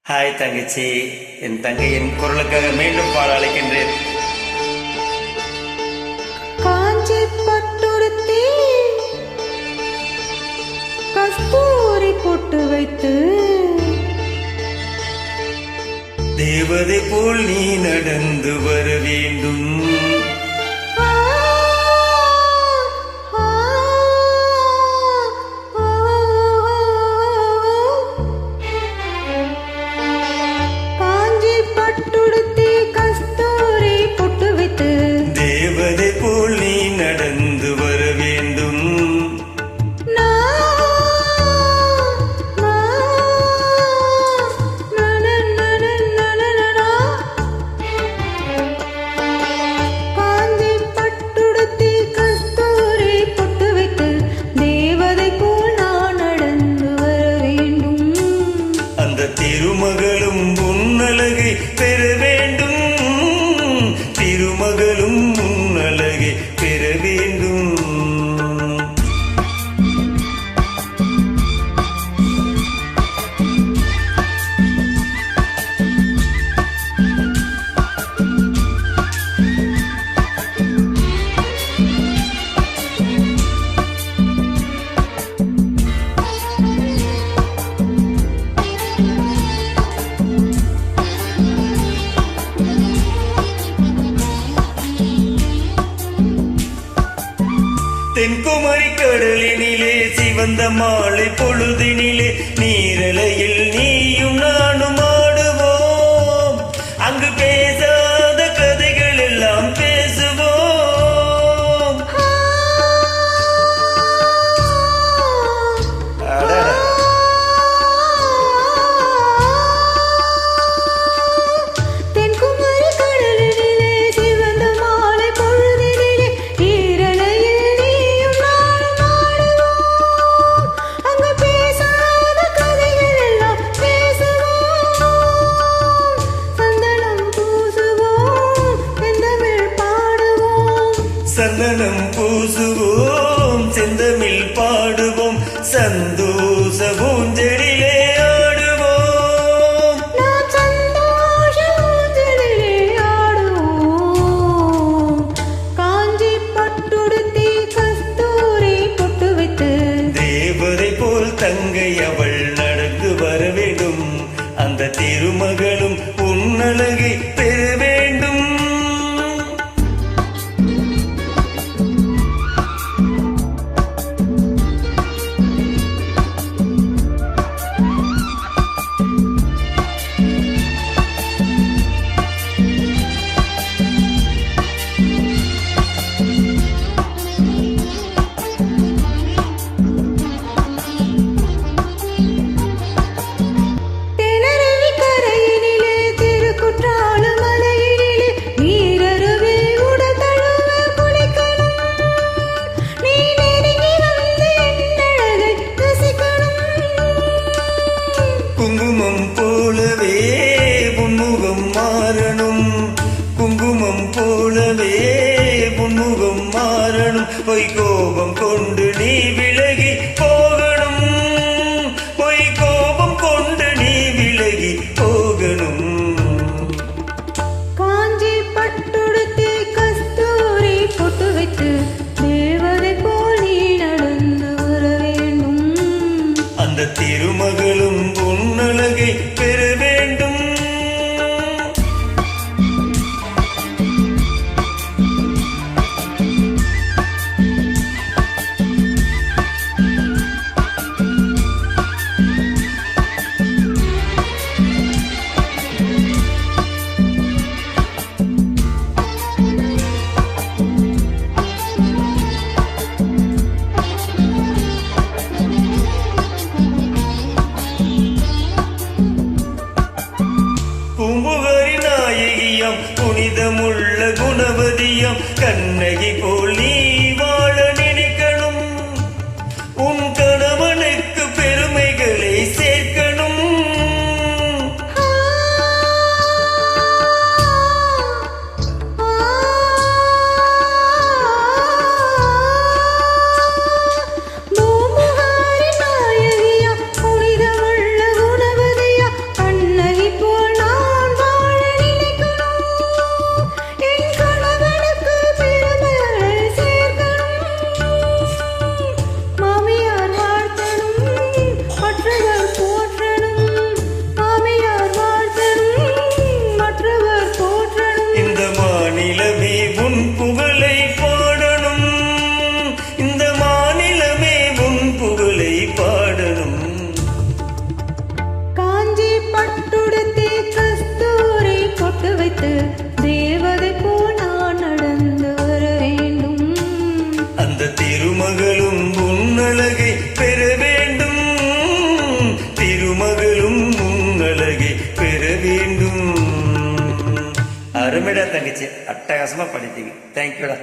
Hi தங்கச்சி, என் தங்கையின் குரலுக்காக மீண்டும் பாட அழைக்கின்றேன். காஞ்சி பட்டுடுத்தி கஸ்தூரி பொட்டு வைத்து தேவதை போல் நீ நடந்து வர வேண்டும். தேவதை போல் நீ நடந்து வர வேண்டும். காஞ்சி பட்டுடுத்தி கஸ்தூரி பொட்டு வைத்து தேவதை போல் நான் நடந்து வர வேண்டும். அந்த திருமகளும் உன்னழகை பெற வேண்டும். திருமகளும் உன்னழகை பெற வேண்டும். தென்குமரி கடலினிலே சிவந்த மாலை பொழுதினிலே நீரலையில் நீயும் நானும் ஆடுவோம். அங்கு பேசாத கதைகள் எல்லாம் பேசுவோம். தென்குமரி கடலினிலே சிவந்த மாலை பொழுதினிலே நீரலையில் நீயும் நானும் ஆடுவோம். அங்கு பேசாத கதைகள் எல்லாம் பேசுவோம். சந்தனம் பூசுவோம், செந்தமிழ் பாடுவோம். சந்தனம் பூசுவோம், செந்தமிழ் பாடுவோம். சந்தோஷ ஊஞ்சலிலே ஆடுவோம். நாம் சந்தோஷ ஊஞ்சலிலே ஆடுவோம். காஞ்சி பட்டுடுத்தி கஸ்தூரி பொட்டு வைத்து தேவதை போல் தங்கை அவள் நடந்து வர வேண்டும். அந்த திருமகளும் உன்னழகை பெற வேண்டும். தேனருவி கரையினிலே திருக்குற்றால மலையினிலே நீரருவி உடல் தழுவ குளிக்கணும். நீ நெருங்கி வந்து என்னழகை ரசிக்கணும். குங்குமம் போலவே உன்முகம் மாறணும். குங்குமம் போலவே உன்முகம் மாறணும். பொய் கோபம் கொண்டு நீ விலகி போகணும். பொய் கோபம் கொண்டு நீ விலகி போகணும். காஞ்சி பட்டுடுத்தி கஸ்தூரி பொட்டு வைத்து தேவதை போல் நீ நடந்து வர வேண்டும். அந்த திருமகளும் உன்னழகை பெற வேண்டும். பூம்புகாரி நாயகியம் புனிதமுள்ள குணவதியம் கண்ணகி போல் நீ வாழ நினைக்கணும். உன் கணவனுக்கு பெருமைகளை சேர்க்கணும். பூம்புகாரி நாயகியா புனிதமுள்ள குணவதியா கண்ணகி அருமைடா தங்கச்சி, அட்டகாசமா படித்தீங்க. தேங்க்யூடா.